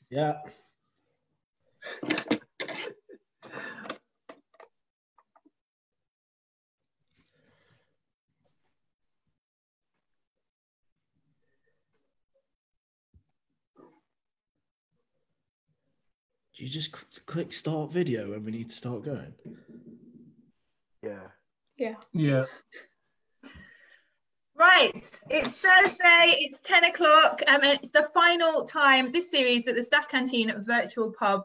Yeah. Do you just click start video when we need to start going? Yeah. Yeah. Yeah. Right, it's Thursday, it's 10 o'clock, and it's the final time this series that the Staff Canteen virtual pub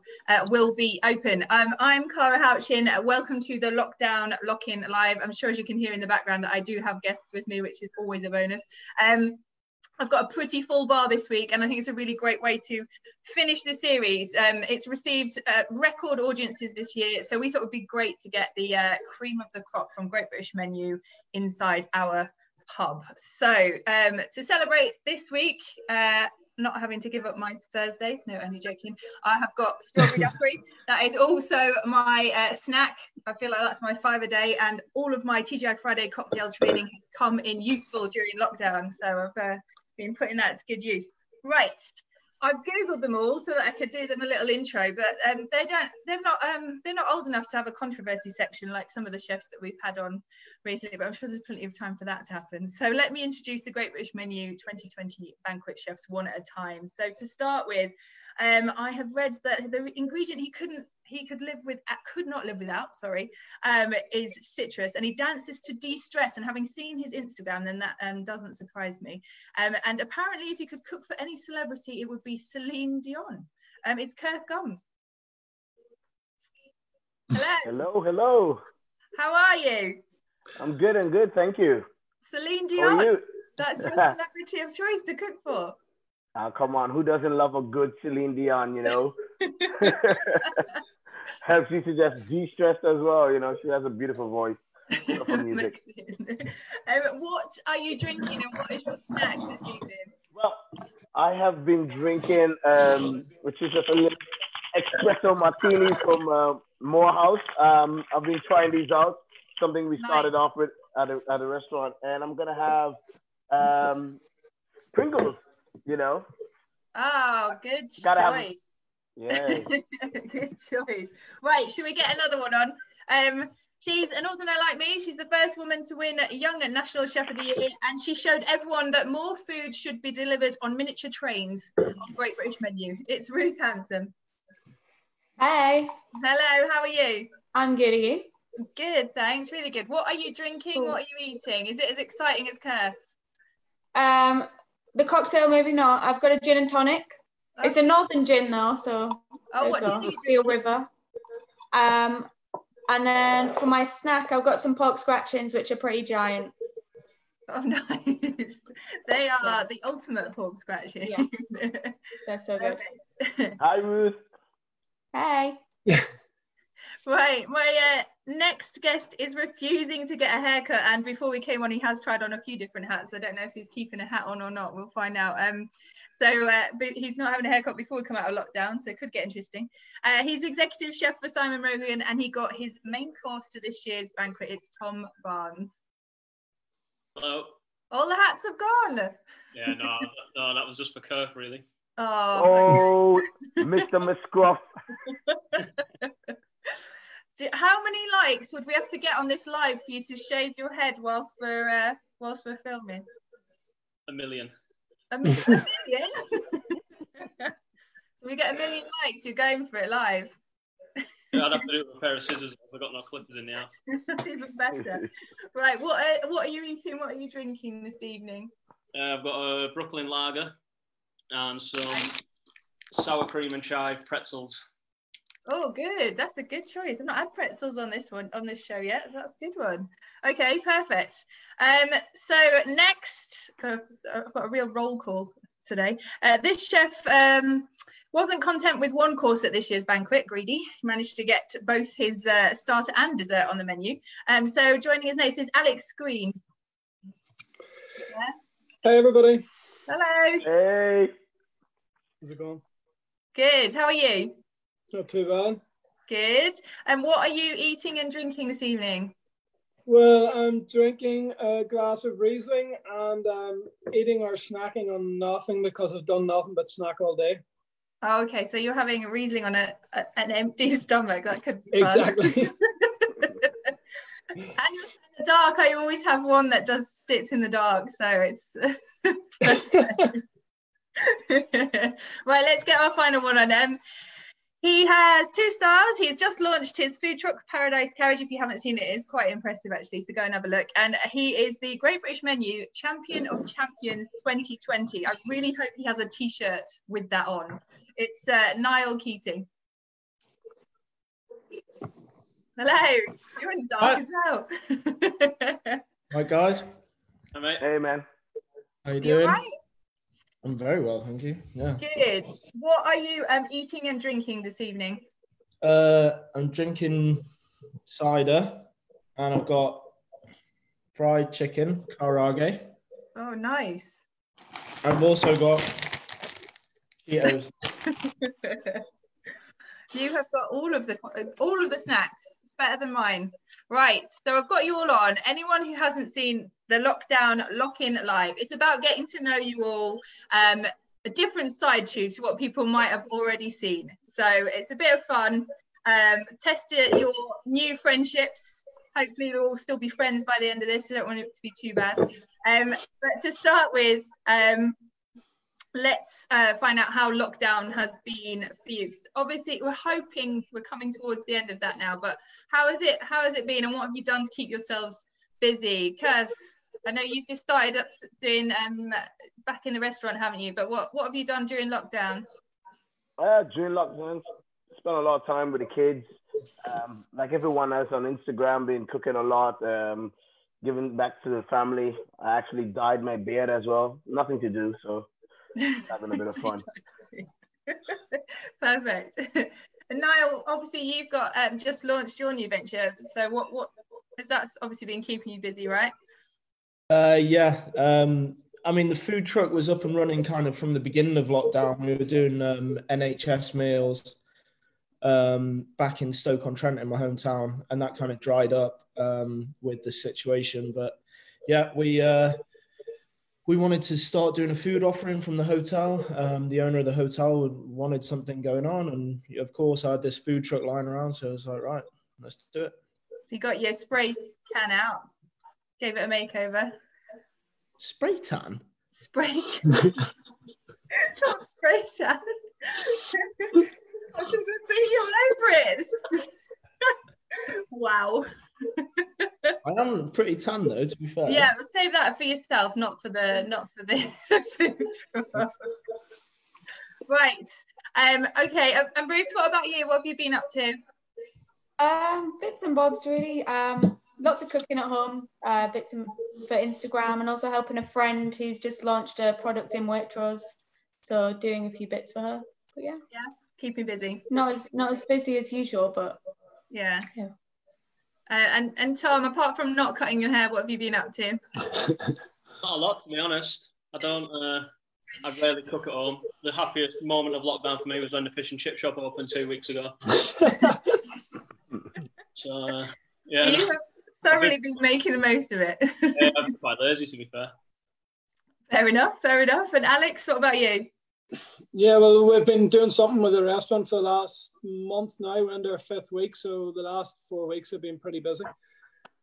will be open. I'm Cara Houchin. Welcome to the Lockdown Lock-In Live. I'm sure as you can hear in the background that I do have guests with me, which is always a bonus. I've got a pretty full bar this week, and I think it's a really great way to finish the series. It's received record audiences this year, so we thought it would be great to get the cream of the crop from Great British Menu inside our pub. So to celebrate this week, not having to give up my Thursdays, no, only joking, I have got strawberry daiquiri. That is also my snack. I feel like that's my 5 a day, and all of my TGI Friday cocktail training has come in useful during lockdown, so I've been putting that to good use. Right, I've googled them all so that I could do them a little intro, but they're not old enough to have a controversy section like some of the chefs that we've had on recently, but I'm sure there's plenty of time for that to happen. So let me introduce the Great British Menu 2020 banquet chefs one at a time. So to start with, I have read that the ingredient he could not live without, is citrus, and he dances to de-stress, and having seen his Instagram, then that doesn't surprise me. And apparently if you could cook for any celebrity, it would be Celine Dion. It's Kerth Gumbs. Hello. Hello. How are you? I'm good, thank you. Celine Dion. How are you? That's your celebrity of choice to cook for. Come on, who doesn't love a good Celine Dion, you know? Helps you to just de-stress as well, you know. She has a beautiful voice for music. What are you drinking, and what is your snack this evening? Well, I have been drinking, which is just a little espresso martini from Morehouse. I've been trying these out, something we started off with at a restaurant, and I'm gonna have Pringles, you know. Oh, good choice. Yeah. Good choice. Right, should we get another one on? She's a Northerner like me. She's the first woman to win Young National Chef of the Year, and she showed everyone that more food should be delivered on miniature trains on Great British Menu. It's Ruth Hansom. Hey. Hello, how are you? I'm good, are you? Good, thanks, really good. What are you drinking? Cool. What are you eating? Is it as exciting as Kerth's? The cocktail, maybe not. I've got a gin and tonic. Okay. It's a northern gin now, so what do you Seal River. And then for my snack, I've got some pork scratchings, which are pretty giant. Oh, nice. They are the ultimate pork scratchings. Yeah. They're so good. Hi, Ruth. Hey. Right, my next guest is refusing to get a haircut, and before we came on, he has tried on a few different hats. I don't know if he's keeping a hat on or not. We'll find out. But he's not having a haircut before we come out of lockdown, so it could get interesting. He's executive chef for Simon Rogan, and he got his main course to this year's banquet. It's Tom Barnes. Hello. All the hats have gone. Yeah, no, that was just for Kerth, really. Oh, Mr. McScruff. So how many likes would we have to get on this live for you to shave your head whilst we're filming? 1 million. A million? So we get 1 million likes, you're going for it live. Yeah, I'd have to do it with a pair of scissors if I've got no clippers in the house. That's even better. Right, what are you eating? What are you drinking this evening? I've got a Brooklyn lager and some sour cream and chive pretzels. Oh, good. That's a good choice. I've not had pretzels on this show yet. So that's a good one. Okay, perfect. So next, I've got a real roll call today. This chef wasn't content with one course at this year's banquet, greedy. He managed to get both his starter and dessert on the menu. So joining us next is Alex Greene. Hey, everybody. Hello. Hey. How's it going? Good. How are you? Not too bad. Good. And what are you eating and drinking this evening? Well, I'm drinking a glass of Riesling and I'm eating or snacking on nothing because I've done nothing but snack all day. Oh, okay, so you're having a Riesling on an empty stomach. That could be fun. Exactly. And in the dark, I always have one that sits in the dark, so it's right. Let's get our final one on. He has 2 stars. He's just launched his food truck, Paradise Carriage. If you haven't seen it, it's quite impressive actually, so go and have a look. And he is the Great British Menu Champion of Champions 2020. I really hope he has a t-shirt with that on. It's Niall Keating. Hello, you're in the dark as well. Hi guys. Hi, mate. Hey, man. How you You doing? right? I'm very well, thank you. Yeah. Good. What are you eating and drinking this evening? I'm drinking cider, and I've got fried chicken, karage. Oh, nice. I've also got Cheetos. You have got all of the snacks. It's better than mine. Right, so I've got you all on. Anyone who hasn't seen the Lockdown Lock-In Live, it's about getting to know you all, a different side to what people might have already seen. So it's a bit of fun. Test your new friendships. Hopefully you'll all still be friends by the end of this. I don't want it to be too bad. But to start with, let's find out how lockdown has been for you. Obviously, we're hoping we're coming towards the end of that now, but how has it been, and what have you done to keep yourselves busy? Kerth, I know you've just started up doing back in the restaurant, haven't you? But what have you done during lockdown? During lockdown, spent a lot of time with the kids. Like everyone else on Instagram, been cooking a lot, giving back to the family. I actually dyed my beard as well. Nothing to do, so having a bit of fun. Perfect. And Niall, obviously you've got just launched your new venture. So what that's obviously been keeping you busy, right? Yeah. I mean, the food truck was up and running kind of from the beginning of lockdown. We were doing NHS meals back in Stoke-on-Trent in my hometown, and that kind of dried up with the situation. But yeah, we wanted to start doing a food offering from the hotel. The owner of the hotel wanted something going on, and of course I had this food truck lying around, so I was like, right, let's do it. So you got your spray can out, gave it a makeover. Spray tan? Spray tan. Not spray tan. I should have been all over it. Wow. I am pretty tan though, to be fair. Yeah, but save that for yourself, not for the food truck. Right. Okay. And Ruth, what about you? What have you been up to? Bits and bobs really. Lots of cooking at home, bits for Instagram, and also helping a friend who's just launched a product in Waitrose, so doing a few bits for her. But yeah, keeping busy. Not as busy as usual, but yeah. And Tom, apart from not cutting your hair, what have you been up to? Not a lot, to be honest. I rarely cook at home. The happiest moment of lockdown for me was when the fish and chip shop opened 2 weeks ago. So yeah. You have thoroughly been making the most of it. Yeah, I've been quite lazy, to be fair. Fair enough. And Alex, what about you? Yeah, well, we've been doing something with the restaurant for the last month now. We're into our 5th week, so the last 4 weeks have been pretty busy.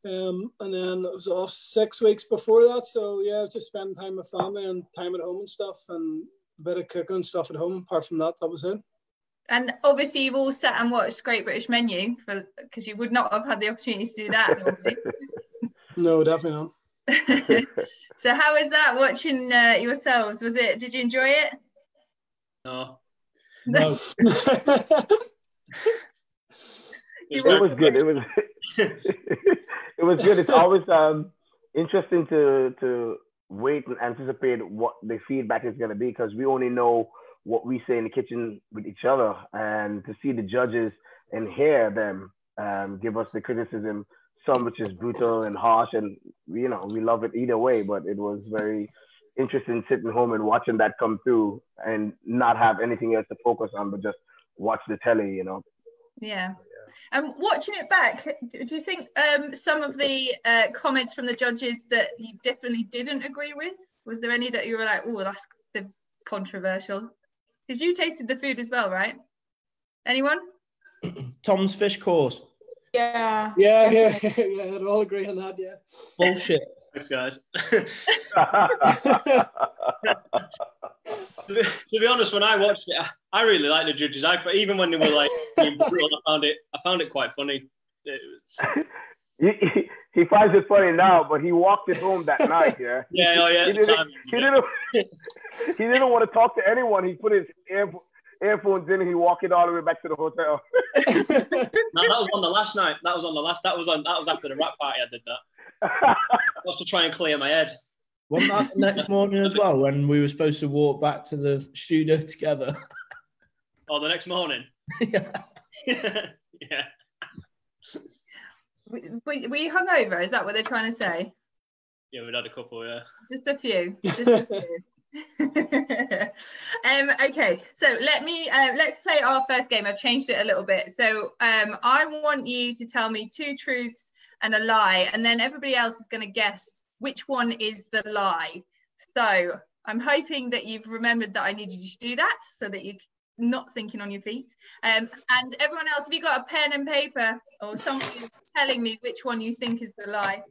And then it was off 6 weeks before that, so yeah, just spending time with family and time at home and stuff, and a bit of cooking stuff at home. Apart from that, that was it. And obviously you've all sat and watched Great British Menu, because you would not have had the opportunity to do that normally. No, definitely not. So how was that, watching yourselves? Did you enjoy it? No. It was good. It was it was good. It's always interesting to wait and anticipate what the feedback is going to be, because we only know what we say in the kitchen with each other, and to see the judges and hear them give us the criticism, some which is brutal and harsh, and we love it either way. But it was very interesting sitting home and watching that come through and not have anything else to focus on but just watch the telly, Yeah. And watching it back, do you think some of the comments from the judges that you definitely didn't agree with? Was there any that you were like, oh, that's controversial? Because you tasted the food as well, right? Anyone? Tom's fish course. Yeah. Yeah, I'd all agree on that, yeah. Bullshit. Thanks, guys. To be honest, when I watched it, I really liked the judges. Even when they were like being brutal, I found it quite funny. It was... he finds it funny now, but he walked it home that night. Yeah. Yeah. He didn't want to talk to anyone. He put his earphones in and he walked it all the way back to the hotel. No, that was on the last night. That was after the rap party. I did that. Just to try and clear my head. Wasn't that the next morning as well when we were supposed to walk back to the studio together? Oh, the next morning? Yeah. Yeah. Were you hungover? Is that what they're trying to say? Yeah, we'd had a couple, yeah. Just a few. Just a few. Okay, so let's play our first game. I've changed it a little bit. So I want you to tell me 2 truths and a lie, and then everybody else is going to guess which one is the lie. So I'm hoping that you've remembered that I needed you to do that so that you're not thinking on your feet. And everyone else, have you got a pen and paper or something telling me which one you think is the lie?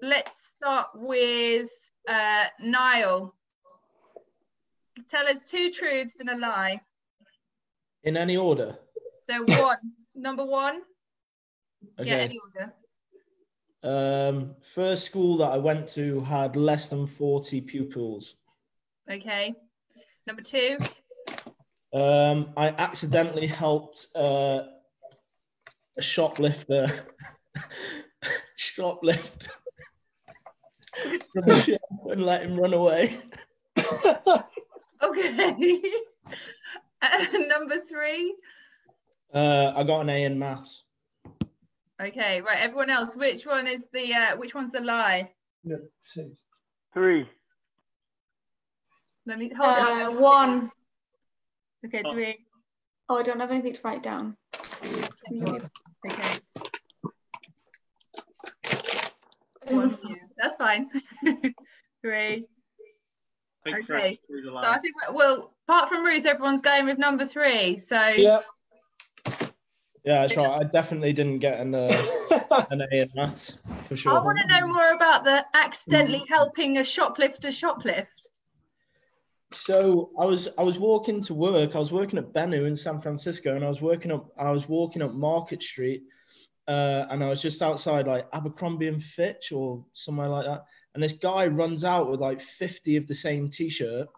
Let's start with Niall. Tell us 2 truths and a lie. In any order? So number 1. Okay. Yeah, any order. First school that I went to had less than 40 pupils. Okay. Number 2. I accidentally helped a shoplifter shoplift from the shelf and let him run away. Okay. Number 3. I got an A in maths. Okay, right. Everyone else, which one's the lie? Yeah, 2. 3. Let me hold on. 1. Okay, 3. Oh, I don't have anything to write down. Okay. 1. That's fine. 3. Okay. So I think apart from Ruth, everyone's going with number 3. So yeah, that's right. I definitely didn't get an A in maths for sure. I want to know more about the accidentally helping a shoplifter shoplift. So I was walking to work. I was working at Bennu in San Francisco, and I was walking up Market Street, and I was just outside like Abercrombie and Fitch or somewhere like that. And this guy runs out with like 50 of the same T-shirt,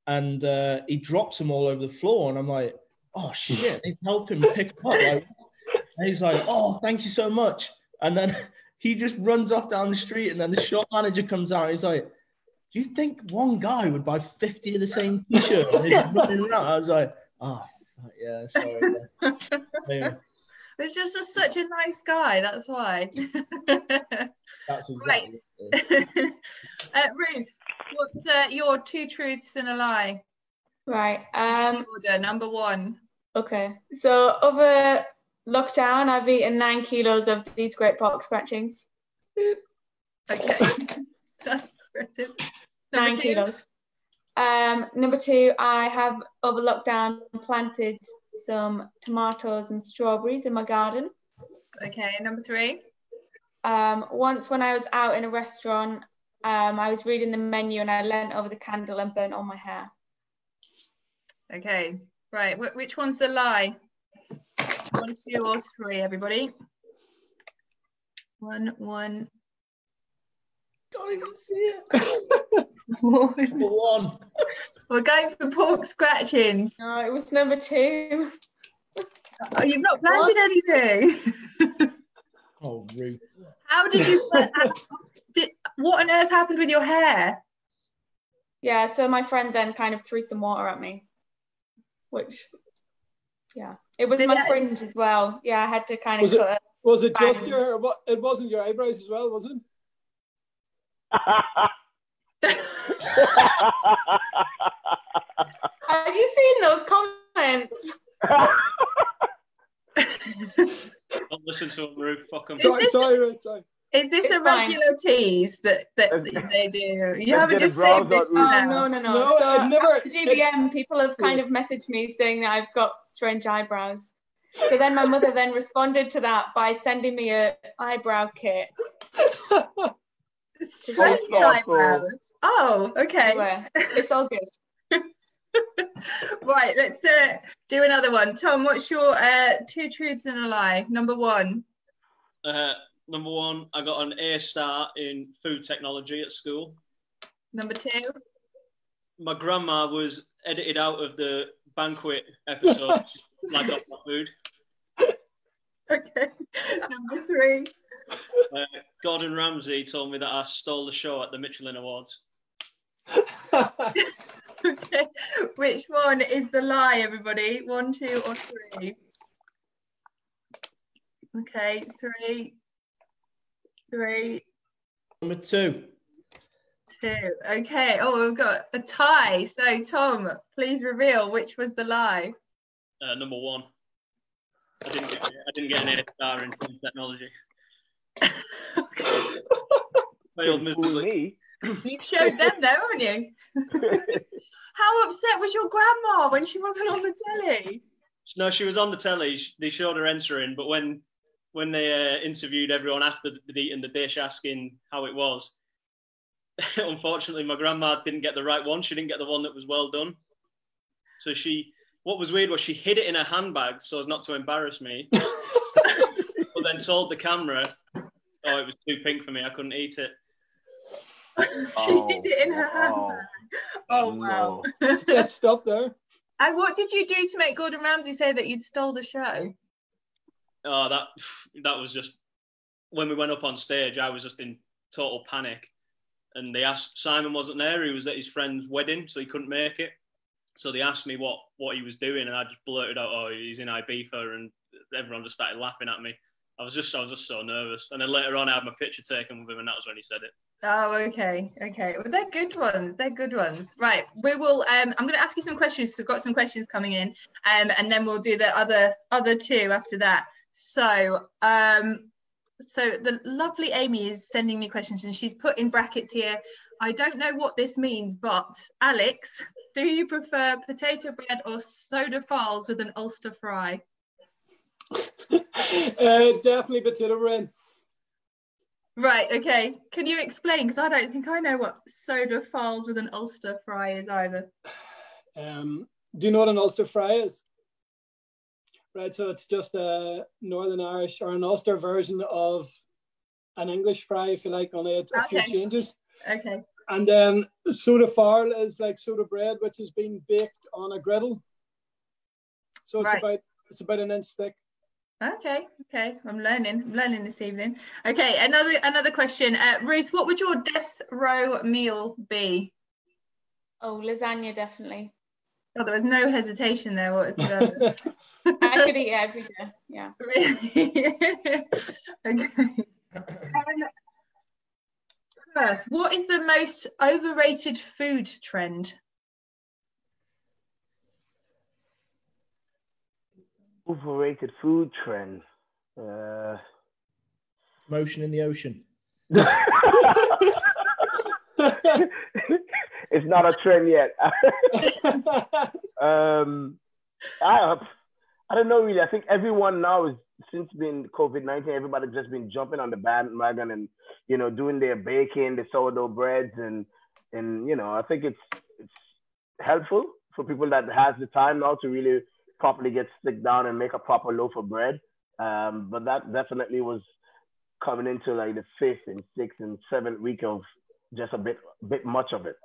and he drops them all over the floor. And I'm like, oh shit! They help him pick them up. Like, and he's like, oh, thank you so much. And then he just runs off down the street, and then the shop manager comes out. And he's like, do you think one guy would buy 50 of the same T-shirt? And he's running around. I was like, oh, yeah, sorry. Yeah. It's just such a nice guy, that's why. That's exactly right. Ruth, what's your 2 truths and a lie? Right. Order, number 1. Okay. So over lockdown, I've eaten 9 kilos of these great pork scratchings. Okay. That's impressive. 9 kilos. Number 2, I have over lockdown planted some tomatoes and strawberries in my garden. Okay, number 3. Once when I was out in a restaurant, I was reading the menu and I leant over the candle and burnt all my hair. Okay, right. Which one's the lie? 1, 2, or 3, everybody? 1. Can't even see it. 1. We're going for pork scratchings. No, it was number 2. Oh, you've not planted anything. Oh, Ruth. How did you? What on earth happened with your hair? Yeah, so my friend then kind of threw some water at me, which, yeah, it was my fringe as well. Yeah, I had to kind of cut it. Was it just your? It wasn't your eyebrows as well, was it? Have you seen those comments? Don't listen to him, Ruth. Fuck him. Sorry. Is this It's a fine. regular tease that they do? You Let's haven't get just a browse saved this out, for Ruth. now. No. No, So it never- after GBM, people have kind of messaged me saying that I've got strange eyebrows. So then my mother then responded to that by sending me a eyebrow kit. Strange eyebrows. Oh, okay. Anyway, it's all good. Right, let's do another one. Tom, what's your 2 truths and a lie? Number 1. Number 1, I got an A star in food technology at school. Number 2. My grandma was edited out of the Banquet episodes, like off my food. Okay. Number 3. Gordon Ramsay told me that I stole the show at the Michelin Awards. Okay. Which one is the lie, everybody? 1, 2, or 3? Okay, 3. Number 2. 2. Okay. Oh, we've got a tie. So, Tom, please reveal which was the lie. Number 1. I didn't get an A star in food technology. Failed miserably. You've showed them though, haven't you? How upset was your grandma when she wasn't on the telly? No, she was on the telly. They showed her entering, but when they interviewed everyone after they'd eaten the dish, asking how it was, unfortunately, my grandma didn't get the right one. She didn't get the one that was well done. So what was weird was she hid it in her handbag so as not to embarrass me, but then told the camera, oh, it was too pink for me. I couldn't eat it. She hid it in her handbag. Oh, wow. Stitched up there. And what did you do to make Gordon Ramsay say that you'd stole the show? Oh, that was just, when we went up on stage, I was just in total panic. And they asked, Simon wasn't there. He was at his friend's wedding, so he couldn't make it. So they asked me what he was doing, and I just blurted out, oh, he's in Ibiza, and everyone just started laughing at me. I was just so nervous. And then later on, I had my picture taken with him, and that was when he said it. Oh, okay. Well, they're good ones. Right, we will. I'm going to ask you some questions. So I've got some questions coming in, and then we'll do the other 2 after that. So, so the lovely Amy is sending me questions, and she's put in brackets here, I don't know what this means, but Alex, do you prefer potato bread or soda farls with an Ulster fry? Definitely potato bread. Right, okay. Can you explain? Because I don't think I know what soda farls with an Ulster fry is either. Do you know what an Ulster fry is? Right, so it's just a Northern Irish or an Ulster version of an English fry, if you like, only a few changes. Okay. And then soda farl is like soda bread, which has been baked on a griddle. So it's about an inch thick. Okay. I'm learning this evening. Okay, another question. Ruth, what would your death row meal be? Oh, lasagna, definitely. Oh, there was no hesitation there whatsoever. I could eat it every day. Yeah. Really? Okay. Kerth, what is the most overrated food trend? Overrated food trend. Motion in the ocean. It's not a trend yet. I don't know really. I think everyone now is, since being COVID-19, everybody's just been jumping on the bandwagon and, you know, doing their baking, the sourdough breads, and you know, I think it's helpful for people that has the time now to really properly get stick down and make a proper loaf of bread. But that definitely was coming into like the 5th and 6th and 7th week of just a bit much of it.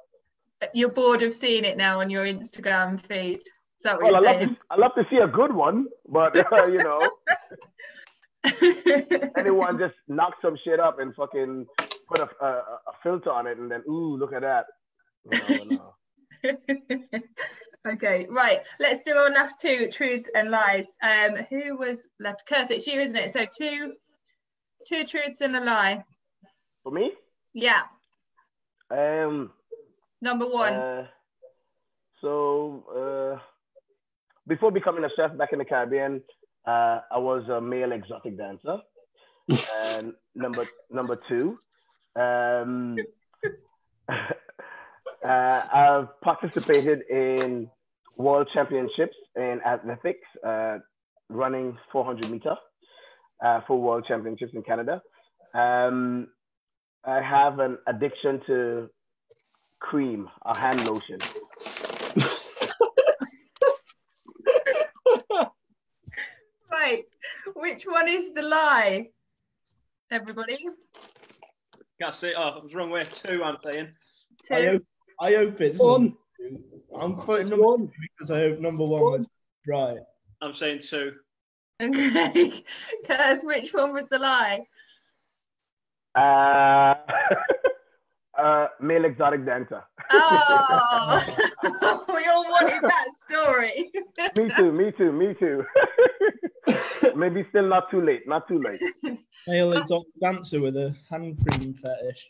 You're bored of seeing it now on your Instagram feed. Is that what you're saying? I love to see a good one, but you know, anyone just knock some shit up and fucking put a filter on it, and then ooh, look at that. No. Okay, right. Let's do our last 2 truths and lies. Who was left? Kerth, it's you, isn't it? So two truths and a lie. For me? Yeah. Number 1. Before becoming a chef back in the Caribbean, I was a male exotic dancer. And number two, I've participated in world championships in athletics, running 400 meter for world championships in Canada. I have an addiction to cream, a hand lotion. Right. Which one is the lie? Everybody? Can't see. Oh, I was wrong way. 2, I'm saying. 2. I hope it's one. I'm quoting number One. 2 because I hope number 1 was right. I'm saying 2. Okay. Kerth, which one was the lie? Male exotic dancer. Oh, we all wanted that story. Me too. Maybe still not too late. Male exotic dancer with a hand cream fetish.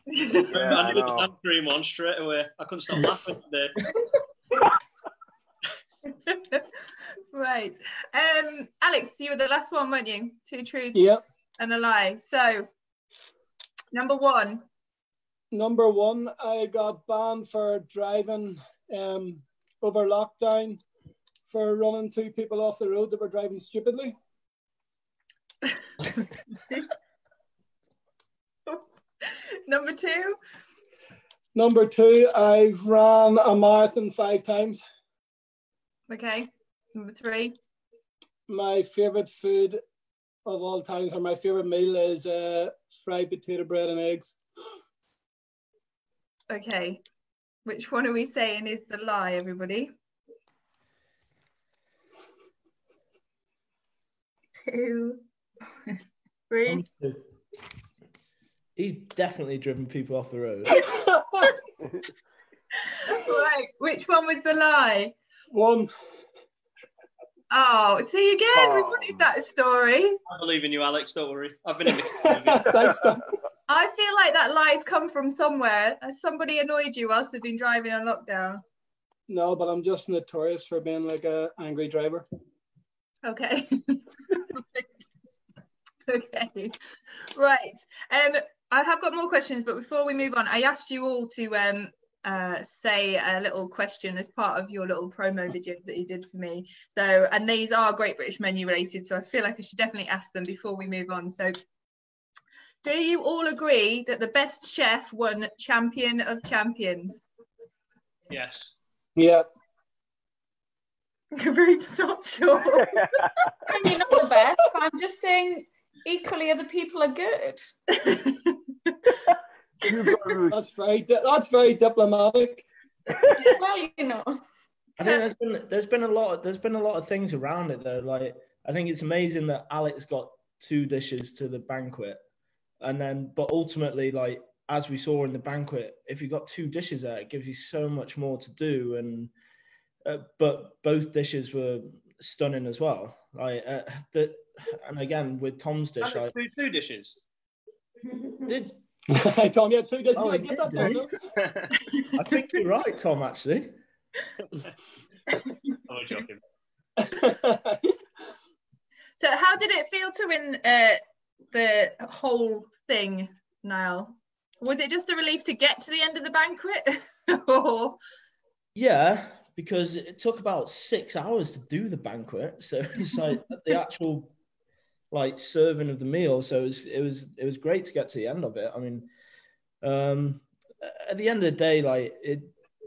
Yeah, I knew the hand cream on straight away. I couldn't stop laughing today. Right. Alex, you were the last one, weren't you? 2 truths and a lie. So, number 1. Number 1, I got banned for driving over lockdown for running 2 people off the road that were driving stupidly. Number 2. Number 2, I've ran a marathon 5 times. Okay. Number 3. My favourite food of all times, or my favourite meal, is fried potato bread and eggs. Okay. Which one are we saying is the lie, everybody? 2, 3. He's definitely driven people off the road. Right. Which one was the lie? 1. Oh, see again, we wanted that story. I believe in you, Alex. Don't worry. I've been in the Thanks, Tom. I feel like that lie's come from somewhere. Has somebody annoyed you whilst they've been driving on lockdown? No, but I'm just notorious for being like an angry driver. Okay. Okay. Right. I have got more questions, but before we move on, I asked you all to say a little question as part of your little promo videos that you did for me. So, and these are Great British Menu related, so I feel like I should definitely ask them before we move on. So, do you all agree that the best chef won Champion of Champions? Yes. Yeah. Ruth's not sure. You're not the best, but I'm just saying equally other people are good. That's very diplomatic. Well, you know. I think there's been a lot of things around it though. Like I think it's amazing that Alex got 2 dishes to the banquet, and then but ultimately, like as we saw in the banquet, if you got 2 dishes there, it gives you so much more to do. And but both dishes were stunning as well. Like and again with Tom's dish, Alex, like 2 dishes. Did Tom, you had 2 dishes. Oh, I get that, Tom. I think you're right, Tom. Actually, I'm joking. So how did it feel to win the whole thing, Niall? Was it just a relief to get to the end of the banquet? Or... Yeah, because it took about 6 hours to do the banquet. So it's like the actual like serving of the meal. So it was great to get to the end of it. I mean, at the end of the day, like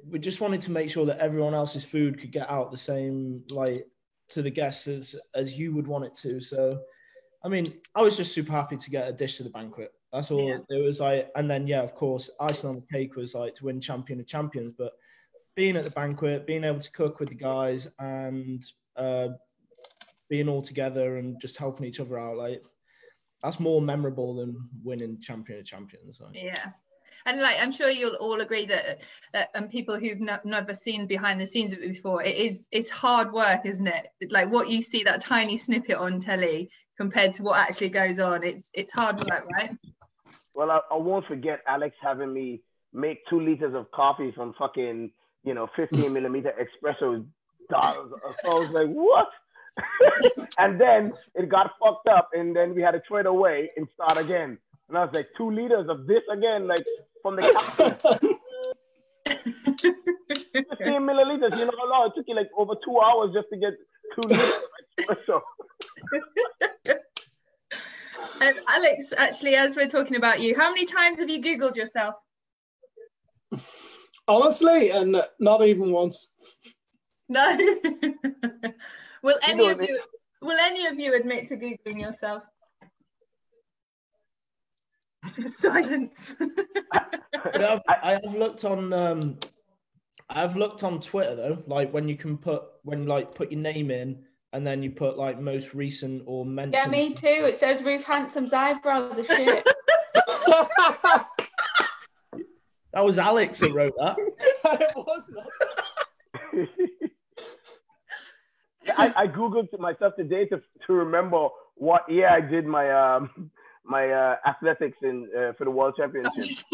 we just wanted to make sure that everyone else's food could get out the same, like to the guests as you would want it to. So, I mean, I was just super happy to get a dish to the banquet. That's all. Yeah. It was like, and then of course, icing on the cake was like to win Champion of Champions. But being at the banquet, being able to cook with the guys, and being all together and just helping each other out, like that's more memorable than winning Champion of Champions. Like. Yeah. And like, I'm sure you'll all agree that, and people who've never seen behind the scenes of it before, it's hard work, isn't it? Like what you see, that tiny snippet on telly compared to what actually goes on, it's hard work, right? Well, I won't forget Alex having me make 2 liters of coffee from fucking, 15 millimeter espresso dolls. So I was like, what? And then it got fucked up, and then we had to throw it away and start again. And I was like, 2 liters of this again, like from the capsule. 15 milliliters. You know how long it took you? Like over 2 hours just to get 2 liters of espresso. Alex, actually, as we're talking about you, how many times have you Googled yourself? Honestly, and not even once. No. Will any of you admit to Googling yourself? Silence. I have looked on I've looked on Twitter though, like when you can put your name in and then you put like most recent or mentioned. Yeah, me too. It says Ruth Hansom's eyebrows are shit. That was Alex that wrote that. It was not. I googled myself today to remember what year I did my my athletics in for the World Championship.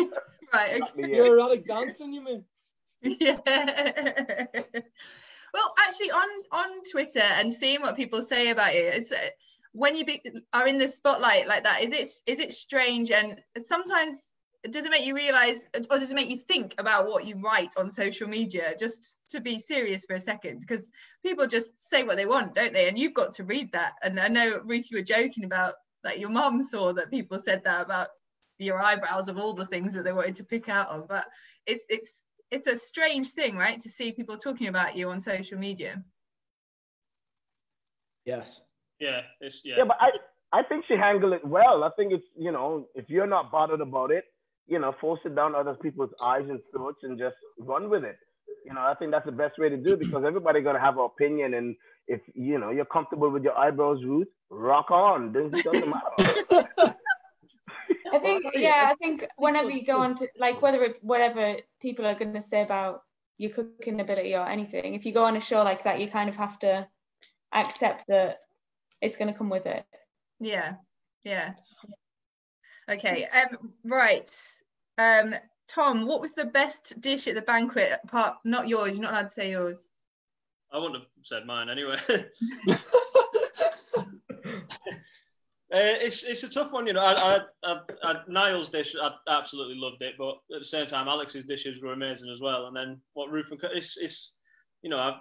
Right. Okay. You're erotic dancing, you mean? Yeah. Well, actually, on Twitter and seeing what people say about you, it's when you are in the spotlight like that. Is it strange? And sometimes does it make you realize, or does it make you think about what you write on social media? Just to be serious for a second, because people just say what they want, don't they? And you've got to read that. And I know, Ruth, you were joking about like your mum saw that people said that about your eyebrows of all the things that they wanted to pick out on, but it's a strange thing, right, to see people talking about you on social media. Yes. Yeah. Yeah, but I think she handled it well. I think it's, you know, if you're not bothered about it, you know, force it down other people's eyes and throats and just run with it. You know, I think that's the best way to do it, because everybody's gonna have an opinion, and if you know you're comfortable with your eyebrows, Ruth, rock on. Doesn't matter. I think whenever you go on to like whatever people are going to say about your cooking ability or anything, if you go on a show like that, you kind of have to accept that it's going to come with it. Yeah. Okay. Right. Tom, what was the best dish at the banquet? Apart, not yours. You're not allowed to say yours. I wouldn't have said mine anyway. It's a tough one, you know. I Niall's dish, I absolutely loved it, but at the same time, Alex's dishes were amazing as well. And then what Ruth and it's you know,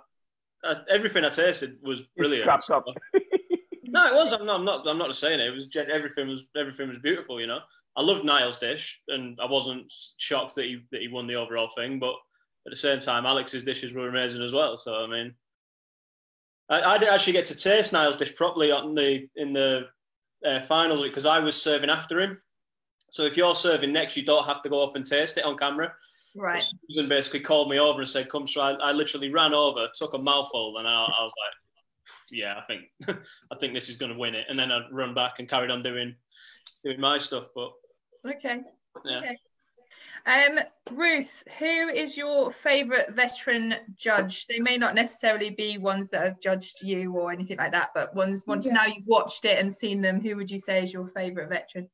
everything I tasted was brilliant. It's up. No, it was. I'm not saying it. It was everything was beautiful, you know. I loved Niall's dish, and I wasn't shocked that he won the overall thing. But at the same time, Alex's dishes were amazing as well. So I mean, I didn't actually get to taste Niall's dish properly in the finals because I was serving after him. So if you're serving next, you don't have to go up and taste it on camera. Right. Susan basically called me over and said, "Come." So I literally ran over, took a mouthful, and I was like, "Yeah, I think this is going to win it." And then I'd run back and carried on doing my stuff. But okay. Yeah. Okay. Ruth, who is your favourite veteran judge? They may not necessarily be ones that have judged you or anything like that, but once now you've watched it and seen them, who would you say is your favourite veteran?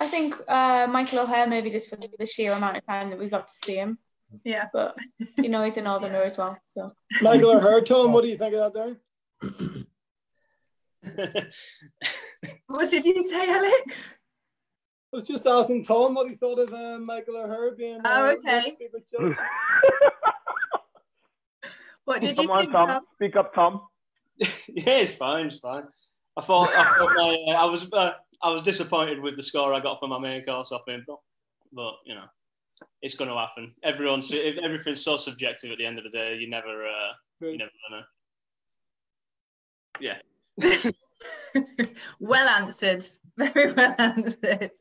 I think Michael O'Hare, maybe just for the sheer amount of time that we got to see him. Yeah. But, you know, he's a Northerner as well. So. Michael O'Hare, Tom, what do you think of that there? What did you say, Alex? I was just asking Tom what he thought of Michael O'Hare being okay. What did you think, Tom? Speak up, Tom. Yeah, it's fine. I thought I was disappointed with the score I got for my main course off him, but you know, it's going to happen. Everything's so subjective at the end of the day. You never know. Yeah. Well answered. Very well answered.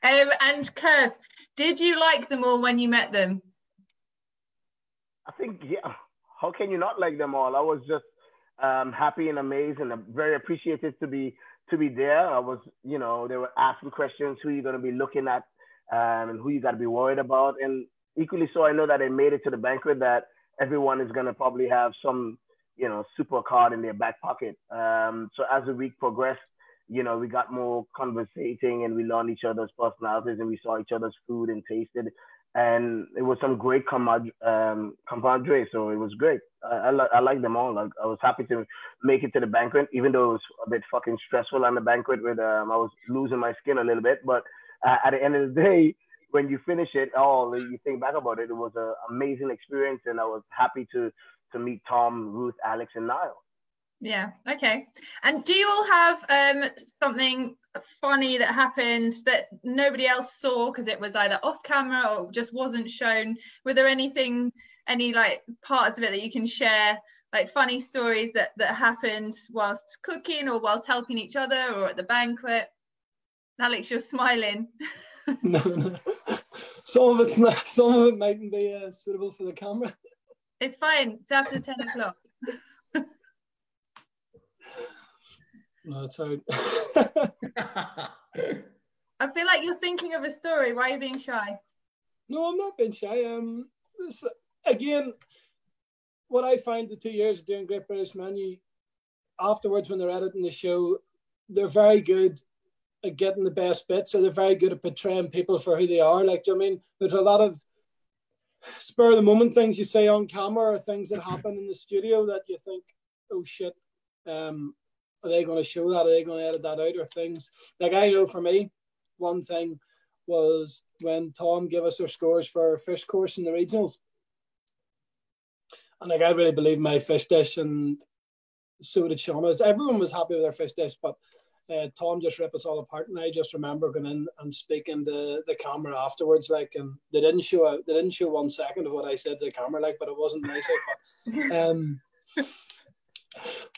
And Kerth, did you like them all when you met them? I think, yeah. How can you not like them all? I was just happy and amazed and very appreciative to be there. I was, you know, they were asking questions, who you're going to be looking at and who you got to be worried about. And equally so, I know that I made it to the banquet, that everyone is going to probably have some, you know, super card in their back pocket. So as the week progressed, you know, we got more conversating and we learned each other's personalities and we saw each other's food and tasted and it was some great compadre. So it was great. I like them all. I was happy to make it to the banquet, even though it was a bit fucking stressful on the banquet. With I was losing my skin a little bit, but at the end of the day, when you finish it all, you think back about it, it was an amazing experience, and I was happy to meet Tom, Ruth, Alex, and Niall. Yeah, okay. And do you all have something funny that happened that nobody else saw because it was either off camera or just wasn't shown? Were there any like parts of it that you can share, like funny stories that happened whilst cooking or whilst helping each other or at the banquet? Alex, you're smiling. No. Some of it mightn't be suitable for the camera. It's fine. It's after 10 o'clock. No, it's all right. I feel like you're thinking of a story. Why are you being shy? No, I'm not being shy. Again, what I find the 2 years of doing Great British Menu, afterwards when they're editing the show, they're very good at getting the best bits, so they're very good at portraying people for who they are. Like, do you know what I mean? There's a lot of spur of the moment things you say on camera or things that happen in the studio that you think, oh shit, are they going to show that? Are they going to edit that out? Or things like, I know for me, one thing was when Tom gave us our scores for our fish course in the regionals. And like, I really believe my fish dish, and so did Shauna's. Everyone was happy with their fish dish, but Tom just ripped us all apart. And I just remember going in and speaking to the camera afterwards, like, and they didn't show 1 second of what I said to the camera, like, but it wasn't nice.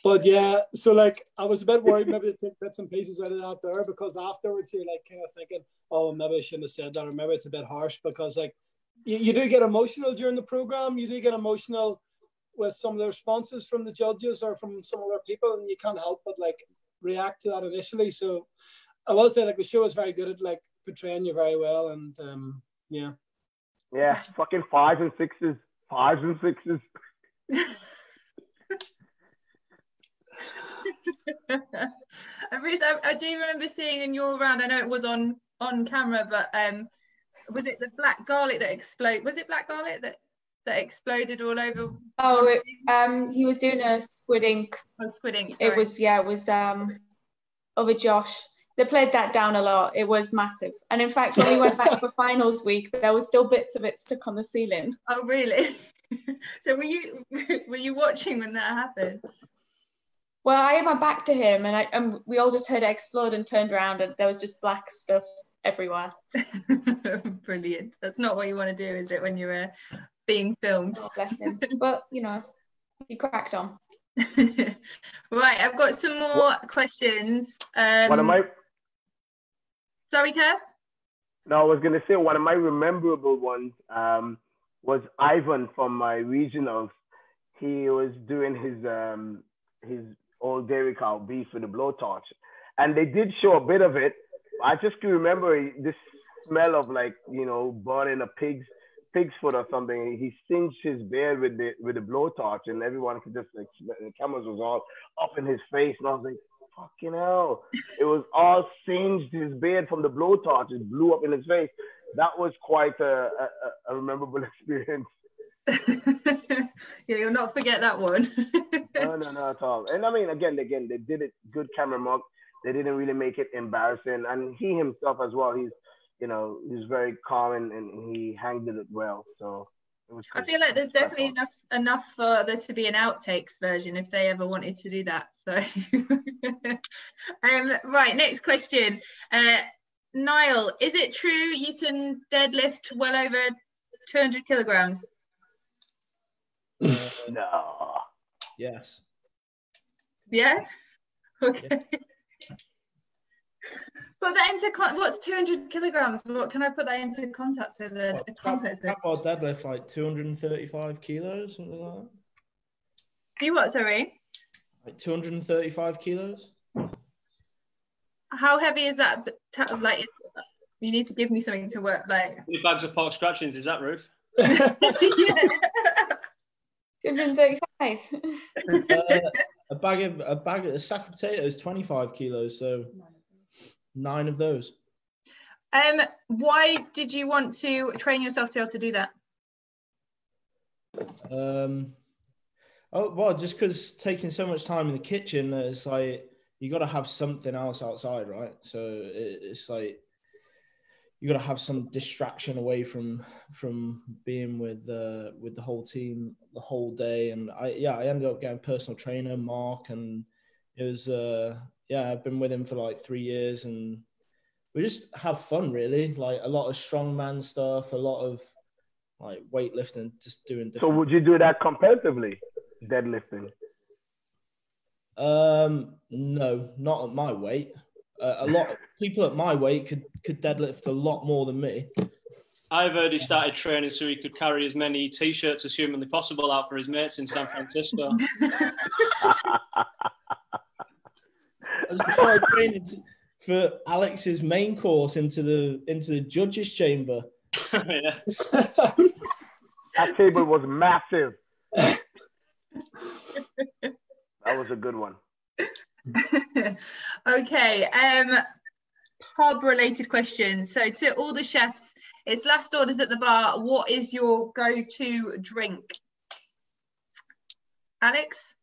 But yeah, so like, I was a bit worried maybe to take bits and pieces out of that there, because afterwards you're like kind of thinking, oh, maybe I shouldn't have said that, or maybe it's a bit harsh, because like you do get emotional during the program. You do get emotional with some of the responses from the judges or from some other people, and you can't help but like react to that initially. So I will say, like, the show is very good at like portraying you very well, and yeah, fucking 5s and 6s. Ruth, I do remember seeing in your round, I know it was on camera, but was it the black garlic that exploded? Was it black garlic that exploded all over? Oh, he was doing a squid ink. Oh, squid ink, sorry. It was over Josh. They played that down a lot. It was massive. And in fact, when we went back for finals week, there were still bits of it stuck on the ceiling. Oh, really? So were you watching when that happened? Well, I had my back to him, and we all just heard it explode and turned around, and there was just black stuff everywhere. Brilliant. That's not what you want to do, is it, when you're being filmed? Oh, bless him. But, you know, he cracked on. Right, I've got some more questions. One of my... Sorry, Kerth? No, I was going to say one of my memorable ones was Ivan from my regionals. He was doing his old dairy cow beef with a blowtorch, and they did show a bit of it. I just can remember this smell of, like, you know, burning a pig's foot or something. He singed his beard with the blowtorch, and everyone could just, like, the cameras was all up in his face, and I was like, fucking hell, it was all singed, his beard from the blowtorch. It blew up in his face. That was quite a memorable experience. Yeah, you'll not forget that one. No, at all. And I mean, again, they did it good camera mark. They didn't really make it embarrassing, and he himself as well. He's very calm, and he handled it well. So it was. I feel like there's definitely enough for there to be an outtakes version if they ever wanted to do that. So, right, next question. Niall, is it true you can deadlift well over 200 kilograms? No. Yes. Yeah? Okay. Yeah. Put that into what's 200 kilograms? What can I put that into context with? Trapboard deadlift like 235 kilos, something like that. Do what, sorry? Like 235 kilos. How heavy is that? Like, you need to give me something to work. Like, 3 bags of pork scratchings, is that, Ruth? Yeah. 235. A sack of potatoes, 25 kilos, so 9 of those. Why did you want to train yourself to be able to do that? Oh, well, just because taking so much time in the kitchen, it's like you got to have something else outside, right? So it's like you got to have some distraction away from being with the whole team the whole day. And I ended up getting a personal trainer, Mark, and it was I've been with him for like 3 years, and we just have fun, really. Like a lot of strongman stuff, a lot of like weightlifting, just doing different. So would you do that competitively, deadlifting? No, not at my weight. A lot of people at my weight could deadlift a lot more than me. I've heard he started training so he could carry as many T-shirts as humanly possible out for his mates in San Francisco. I started training for Alex's main course into the judges' chamber. Yeah. That table was massive. That was a good one. Okay, pub related questions. So to all the chefs, it's last orders at the bar. What is your go-to drink? Alex?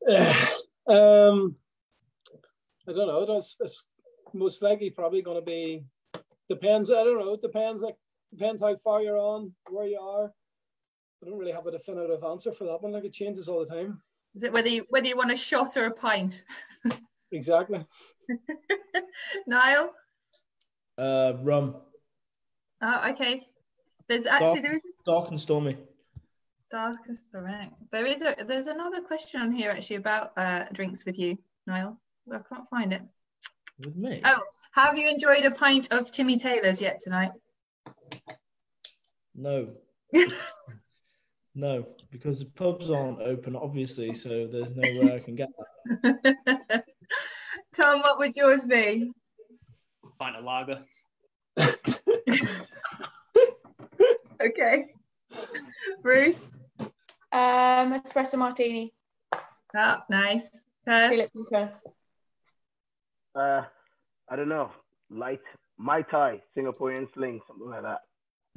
I don't know. It's most likely probably going to be, depends. I don't know. It depends how far you're on, where you are. I don't really have a definitive answer for that one. Like, it changes all the time. Is it whether you want a shot or a pint? Exactly. Niall? Rum. Oh, okay. There's dark and stormy. Dark and stormy. There's another question on here actually about drinks with you, Niall. I can't find it. With me? Oh, have you enjoyed a pint of Timmy Taylor's yet tonight? No. No, because the pubs aren't open, obviously, so there's nowhere I can get that. Tom, what would yours be? Pint of lager. Okay. Ruth? Espresso martini. Oh, nice. Kerth? I don't know. Light Mai Tai, Singaporean sling, something like that.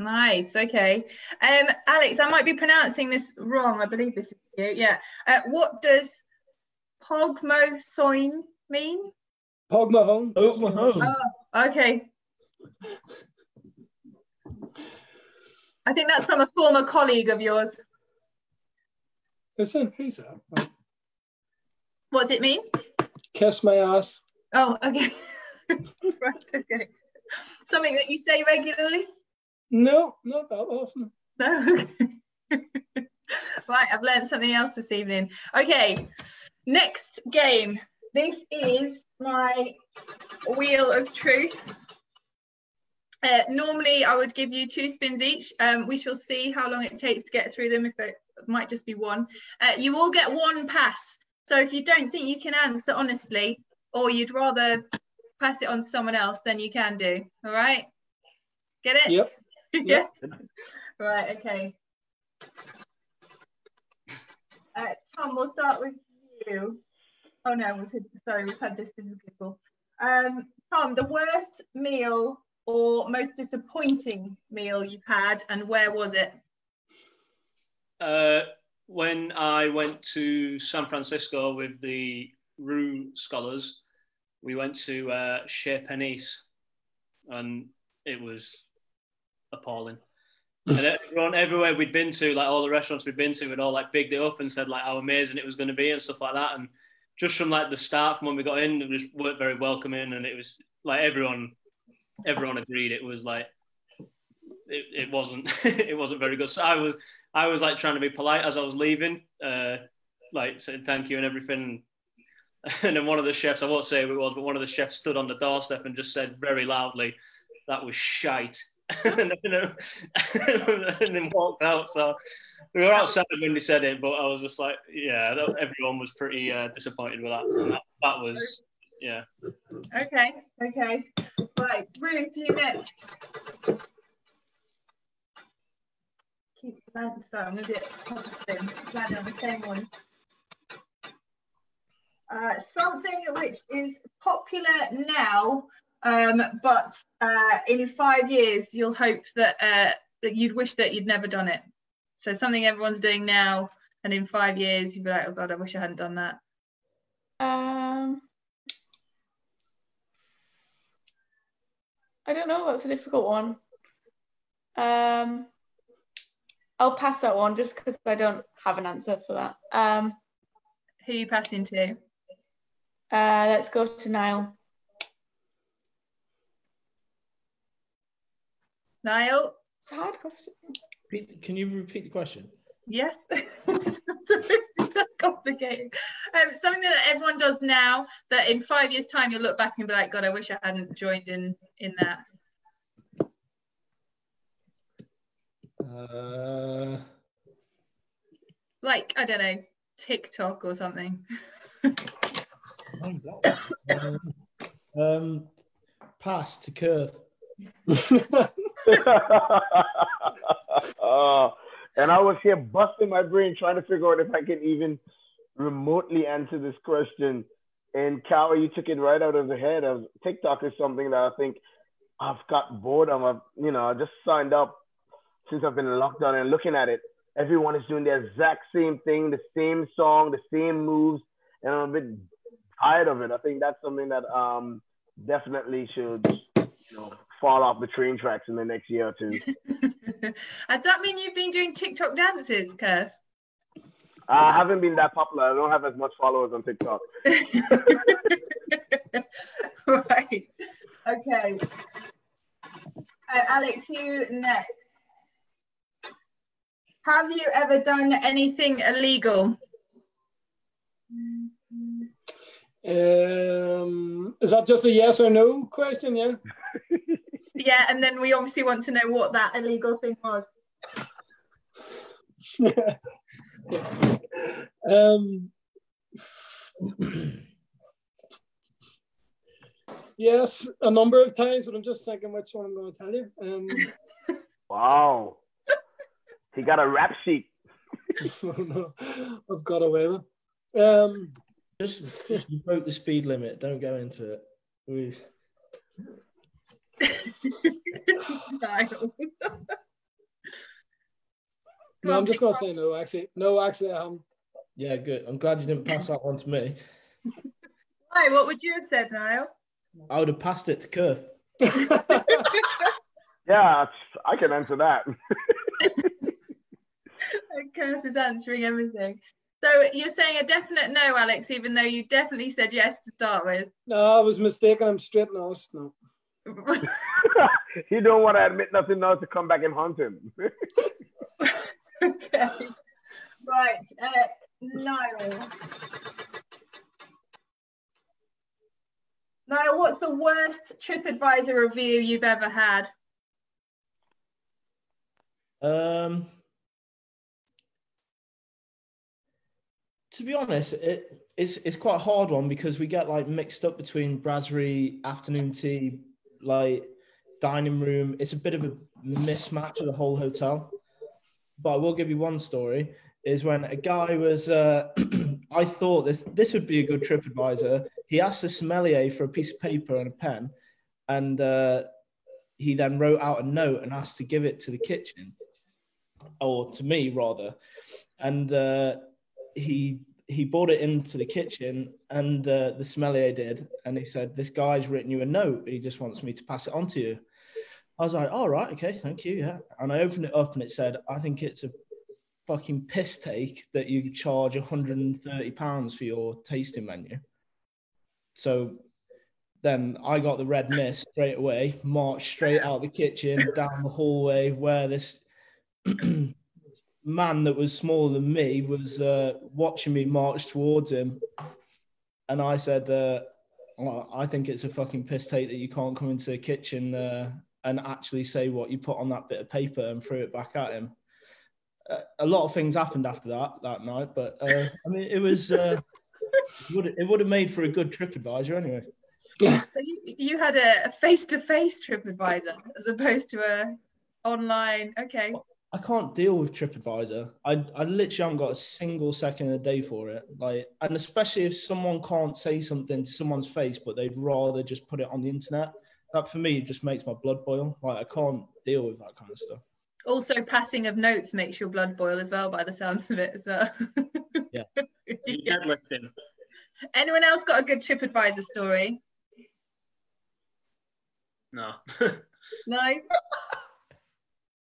Nice. Okay. Alex, I might be pronouncing this wrong. I believe this is you. Yeah. What does Pogmo Soin mean? Pogmahone. Oh, okay. I think that's from a former colleague of yours. Listen, who's that? What's it mean? Kiss my ass. Oh, okay. Right, okay. Something that you say regularly? No, not that often. No, okay. Right, I've learned something else this evening. Okay, next game. This is my wheel of truth. Normally I would give you 2 spins each. We shall see how long it takes to get through them, if it might just be one. You all get 1 pass. So if you don't think you can answer honestly, or you'd rather pass it on to someone else, then you can do. All right? Get it? Yep. Yeah. Right, okay. Tom, we'll start with you. Oh no, we've had this. This is good. Tom, the worst meal or most disappointing meal you've had, and where was it? When I went to San Francisco with the Rue scholars, we went to Chez Panisse, and it was appalling. And everywhere we'd been to, like all the restaurants we'd been to, had all like bigged it up and said like how amazing it was going to be and stuff like that. And just from like the start, from when we got in, it just weren't very welcoming, and it was like everyone agreed it was like it wasn't it wasn't very good. So I was like trying to be polite as I was leaving, like saying thank you and everything. And then one of the chefs, I won't say who it was, but one of the chefs stood on the doorstep and just said very loudly, "That was shite." and then walked out. So we were outside when they said it, but I was just like, yeah, everyone was pretty disappointed with that. And that was, yeah. Okay. Right, Ruth, you next. Keep that. Sorry, I'm going to do it. Land on the same one. Something which is popular now But in 5 years, you'll hope that that you'd wish that you'd never done it. So something everyone's doing now, and in 5 years, you'd be like, oh God, I wish I hadn't done that. I don't know. That's a difficult one. I'll pass that one just because I don't have an answer for that. Who are you passing to? Let's go to Niall. Niall? It's a hard question. Can you repeat the question? Yes. It's not supposed to be that complicated. Something that everyone does now that in 5 years' time you'll look back and be like, God, I wish I hadn't joined in that. Like, I don't know, TikTok or something. Pass to Kerth. And I was here busting my brain trying to figure out if I can even remotely answer this question. And Cal, you took it right out of the head. TikTok is something that I think I've got bored of. I just signed up since I've been in lockdown and looking at it. Everyone is doing the exact same thing, the same song, the same moves, and I'm a bit tired of it. I think that's something that definitely should fall off the train tracks in the next year or two. Does that mean you've been doing TikTok dances, Kerth? I haven't been that popular. I don't have as much followers on TikTok. Right. Okay. Alex, you next. Have you ever done anything illegal? Is that just a yes or no question? Yeah. Yeah, and then we obviously want to know what that illegal thing was. Yes, a number of times, but I'm just thinking which one I'm going to tell you. Wow. He got a rap sheet. Oh, no, I've got away with it. Just you broke the speed limit. Don't go into it. No, I'm just going to say no, actually. No, actually, I haven't. Yeah, good. I'm glad you didn't pass that one to me. Why? What would you have said, Niall? I would have passed it to Kerth. Yeah, I can answer that. Kerth is answering everything. So you're saying a definite no, Alex, even though you definitely said yes to start with. No, I was mistaken. I'm straight and honest. No. He don't want to admit nothing now to come back and haunt him. Okay. Right. Niall. Niall, what's the worst Tripadvisor review you've ever had? To be honest, it's quite a hard one because we get like mixed up between brasserie, afternoon tea, like dining room. It's a bit of a mismatch of the whole hotel. But I will give you one story, is when a guy was, I thought this would be a good TripAdvisor. He asked the sommelier for a piece of paper and a pen, and he then wrote out a note and asked to give it to the kitchen, or to me rather. And he brought it into the kitchen, and the sommelier did, and he said, "This guy's written you a note. He just wants me to pass it on to you." I was like, "All right, okay, thank you, yeah." And I opened it up, and it said, "I think it's a fucking piss take that you charge £130 for your tasting menu." So then I got the red mist straight away, marched straight out the kitchen, down the hallway where this man that was smaller than me was watching me march towards him. And I said, well, "I think it's a fucking piss take that you can't come into the kitchen and actually say what you put on that bit of paper," and threw it back at him. A lot of things happened after that night, but I mean, it was it would have made for a good TripAdvisor anyway. So you had a face-to-face TripAdvisor as opposed to a online. Okay. I can't deal with TripAdvisor. I literally haven't got a single second a day for it. Like, and especially if someone can't say something to someone's face, but they'd rather just put it on the internet. that for me just makes my blood boil. Like, I can't deal with that kind of stuff. Also, passing of notes makes your blood boil as well, by the sounds of it as well. Yeah. Deadlifting. Anyone else got a good TripAdvisor story? No. No?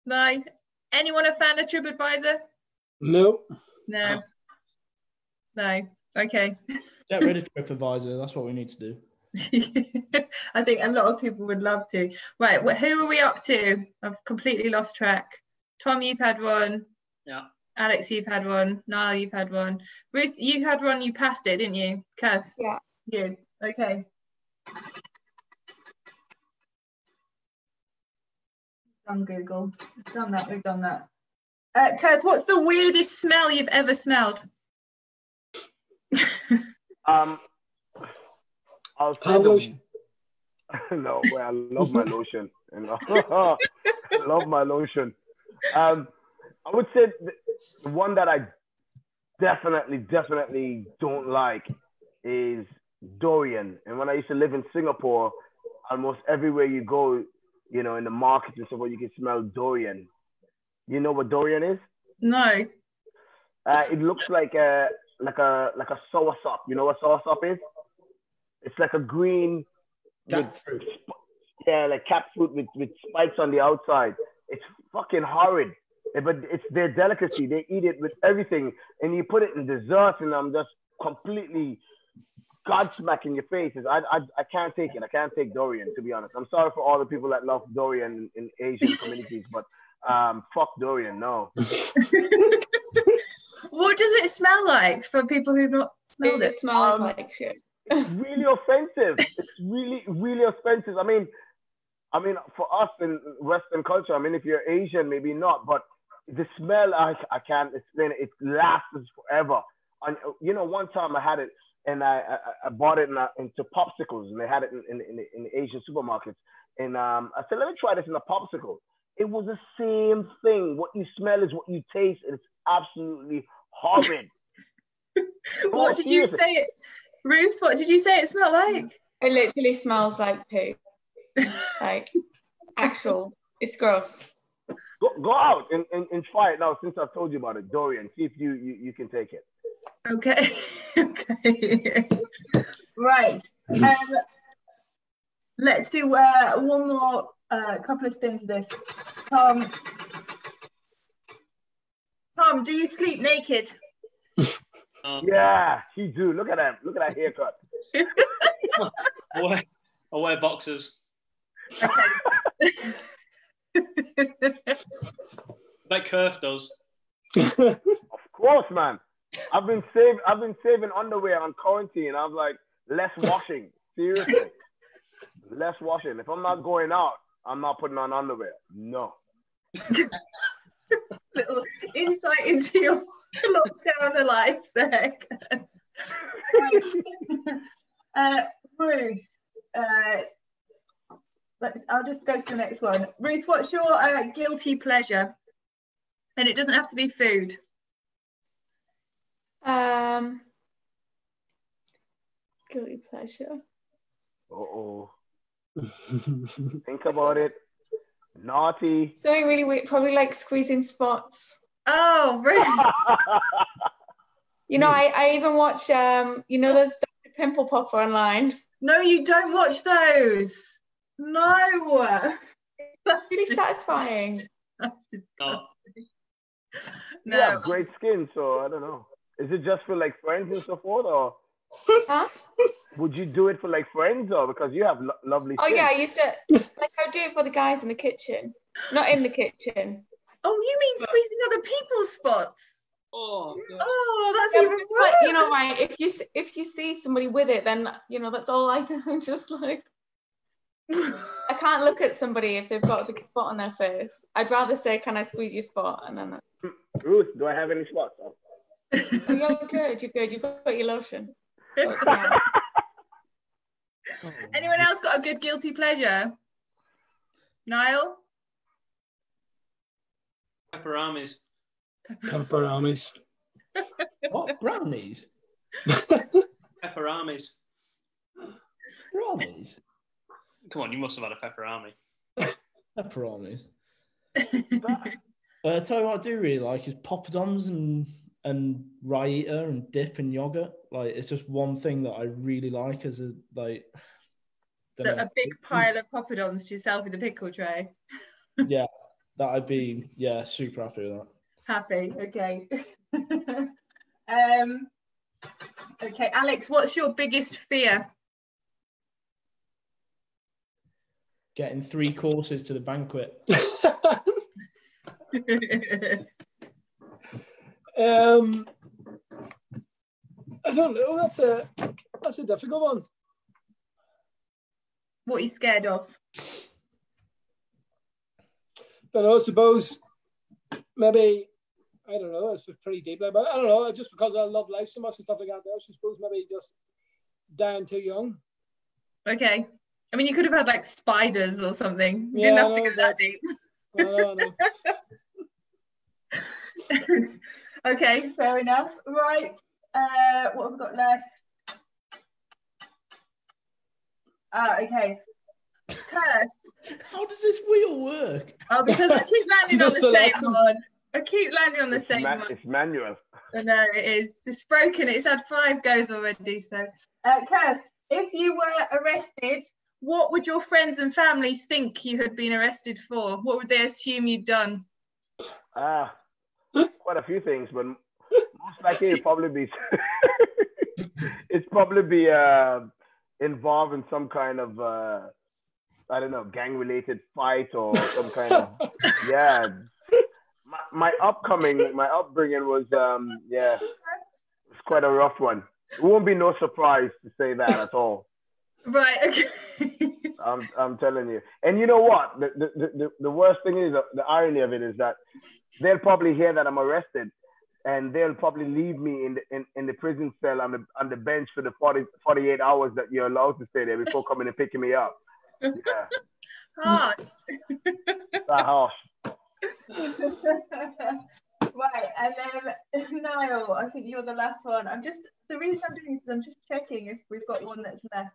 No? Anyone a fan of TripAdvisor? No. No. No. Okay. Get rid of TripAdvisor. That's what we need to do. I think a lot of people would love to. Right, who are we up to? I've completely lost track. Tom, you've had one. Yeah. Alex, you've had one. Niall, you've had one. Ruth, you had one. You passed it, didn't you? Kerth? Yeah. You. Okay. Done Google. We've done that. We've done that. Kerth, what's the weirdest smell you've ever smelled? I'll say lotion. No, well, I love my lotion. You know? I love my lotion. I would say the one that I definitely don't like is durian. And when I used to live in Singapore, almost everywhere you go, you know, in the markets and stuff, you can smell durian. You know what durian is? No. It looks like a soursop. You know what soursop is? It's like a green, like cat fruit with spikes on the outside. It's fucking horrid, but it's their delicacy. They eat it with everything, and you put it in dessert, and I'm just completely godsmack in your faces. I can't take it. I can't take durian, to be honest. I'm sorry for all the people that love durian in Asian communities, but fuck durian, no. What does it smell like for people who've not smelled it? It smells like shit. It's really offensive. It's really offensive. I mean, for us in Western culture, I mean, if you're Asian, maybe not, but the smell, I can't explain it. It lasts forever. And you know, one time I had it, and I bought it into popsicles, and they had it in Asian supermarkets. And I said, let me try this in a popsicle. It was the same thing. What you smell is what you taste. It's absolutely horrid. What did you say? Ruth, what did you say it smelled like? It literally smells like poo. Like, actual. It's gross. Go out and try it now, since I've told you about it, Dorian. See if you can take it. Okay. Okay. Right. Let's do one more couple of things of this. Tom, do you sleep naked? Yeah, she do. Look at that. Look at that haircut. I wear boxers. Okay. Like Kerth does. Of course, man. I've been saving underwear on quarantine. I'm like, less washing. Seriously. Less washing. If I'm not going out, I'm not putting on underwear. No. Little insight into your lockdown life there. Ruth, I'll just go to the next one. Ruth, what's your guilty pleasure? And it doesn't have to be food. Guilty pleasure. Uh-oh. Think about it. Naughty. Something really weird, probably like squeezing spots. Oh, really? You know, I even watch, you know, there's Dr. Pimple Popper online. No, you don't watch those. No. It's really satisfying. That's disgusting. No. You have great skin, so I don't know. Is it just for like friends and so forth, or? Huh? Would you do it for like friends, or because you have lovely skin? Oh yeah, I used to, like, I would do it for the guys in the kitchen. Not in the kitchen. Oh, you mean squeezing other people's spots? Oh, God. Oh, that's even worse. You know, right? If you see somebody with it, then you know that's all I can. I'm just like, I can't look at somebody if they've got a big spot on their face. I'd rather say, "Can I squeeze your spot?" And then. Ruth, do I have any spots? Oh, you're good. You're good. You've got your lotion. Anyone else got a good guilty pleasure? Niall? Pepperamis. Pepperamis. What? Brownies? Pepperamis. Brownies? Come on, you must have had a pepperoni. Pepperonis. Tell you what I do really like is poppadoms and raita and dip and yogurt. Like, it's just one thing that I really like as a, like, A big pile of poppadoms to yourself with a pickle tray. Yeah, that'd be, super happy with that. Happy, okay. Okay, Alex, what's your biggest fear? Getting 3 courses to the banquet. I don't know. That's a difficult one. What are you scared of? But I suppose maybe, I don't know, it's pretty deep, but I don't know, just because I love life so much and stuff like that, I suppose maybe just dying too young. Okay. I mean, you could have had like spiders or something. You didn't have to go that deep. No. Okay, fair enough. Right. What have we got left? Okay. Kerth. How does this wheel work? Oh, because I keep landing on the same one. I keep landing on the same one. It's manual. No, it is. It's broken. It's had 5 goes already. So, Kerth, if you were arrested, what would your friends and family think you had been arrested for? What would they assume you'd done? Quite a few things, but most likely it'd probably be involved in some kind of I don't know, gang-related fight or some kind of My upbringing was it's quite a rough one. It won't be no surprise to say that at all. Right. Okay. I'm telling you. And you know what? The worst thing is, the irony of it is that they'll probably hear that I'm arrested, and they'll probably leave me in the prison cell on the bench for the 48 hours that you're allowed to stay there before coming and picking me up. Yeah. Harsh. Harsh. Right, and then Niall, I think you're the last one. The reason I'm doing this is I'm just checking if we've got one that's left.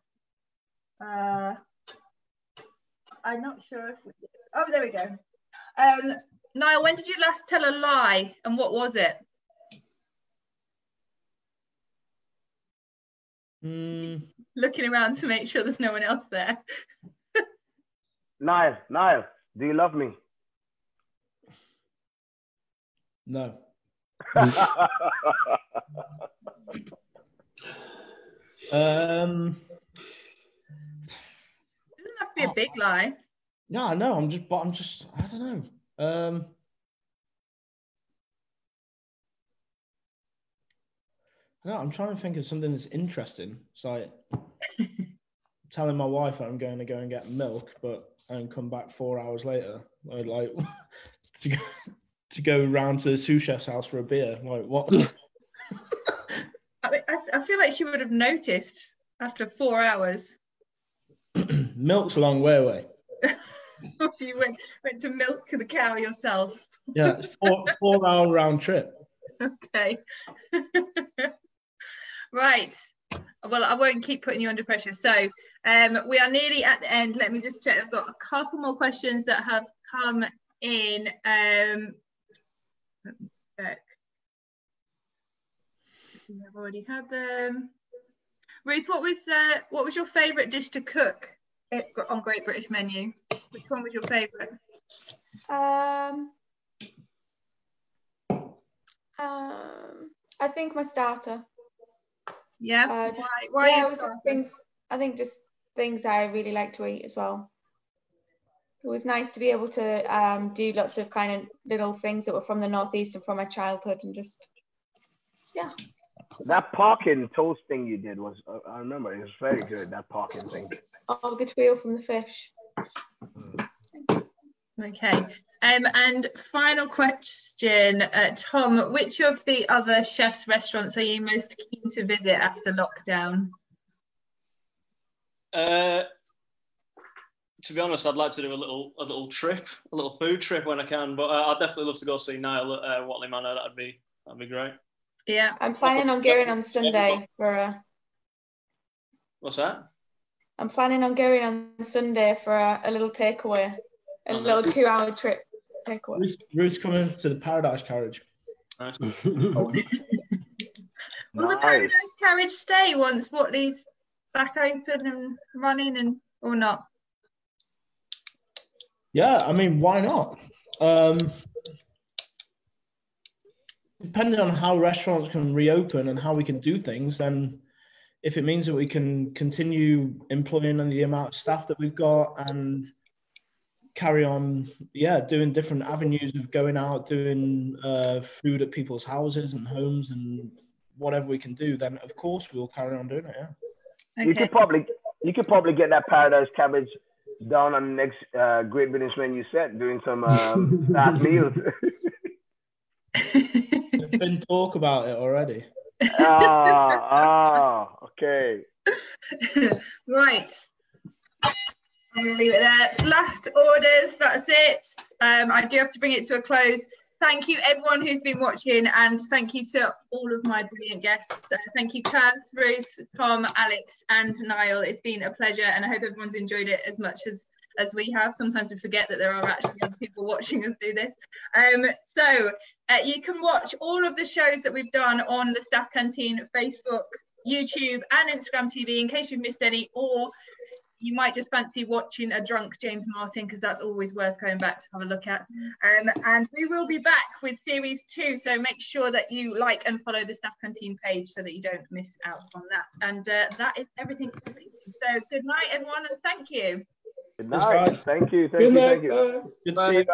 I'm not sure if we did. Oh, there we go. Niall, when did you last tell a lie, and what was it? Looking around to make sure there's no one else there. Niall, do you love me? No. It doesn't have to be a big lie. No, I know. I'm just. I don't know. No, I'm trying to think of something that's interesting. It's like telling my wife I'm going to go and get milk, and come back 4 hours later. I'd like to go round to the sous chef's house for a beer. Like, what? I feel like she would have noticed after 4 hours. Milk's a long way away. You went to milk the cow yourself. Yeah, it's 4 hour round trip. Okay. Right. Well, I won't keep putting you under pressure. So we are nearly at the end. Let me just check. I've got a couple more questions that have come in. Let me check. We have already had them. Ruth, what was your favourite dish to cook on Great British Menu? Which one was your favourite? I think my starter. Yeah. Why just things I really like to eat as well. It was nice to be able to do lots of kind of little things that were from the Northeast and from my childhood, and just That parking toast thing you did was, I remember, it was very good, that parking thing. Oh, the tweel from the fish. Okay. And final question, Tom, which of the other chefs' restaurants are you most keen to visit after lockdown? To be honest, I'd like to do a little trip, a little food trip when I can, but I'd definitely love to go see Niall at Watley Manor. That'd be great. Yeah. I'm planning on going on Sunday for a... What's that? I'm planning on going on Sunday for a little takeaway, a little 2-hour trip takeaway. Ruth's coming to the Paradise Carriage. Nice. Will the Paradise Carriage stay once Whatley's back open and running, and or not? Yeah, I mean, why not? Depending on how restaurants can reopen and how we can do things, then if it means that we can continue employing the amount of staff that we've got and carry on, doing different avenues of going out, doing food at people's houses and homes and whatever we can do, then of course we'll carry on doing it. Yeah. Okay. You could probably get that Paradise Cabbage down on the next Great British Menu set, doing some staff meals. There's been talk about it already. Okay. Right. I'm going to leave it there. It's last orders. That's it. I do have to bring it to a close. Thank you, everyone who's been watching, and thank you to all of my brilliant guests. Thank you, Kerth, Ruth, Tom, Alex, and Niall. It's been a pleasure, and I hope everyone's enjoyed it as much as we have. Sometimes we forget that there are actually other people watching us do this. So you can watch all of the shows that we've done on the Staff Canteen Facebook, YouTube, and Instagram TV in case you've missed any, or you might just fancy watching a drunk James Martin, because that's always worth going back to have a look at. And we will be back with series 2, so make sure that you like and follow the Staff Canteen page so that you don't miss out on that. And that is everything. So good night, everyone, and thank you. Good night. Thank you. Good night. Good to see you.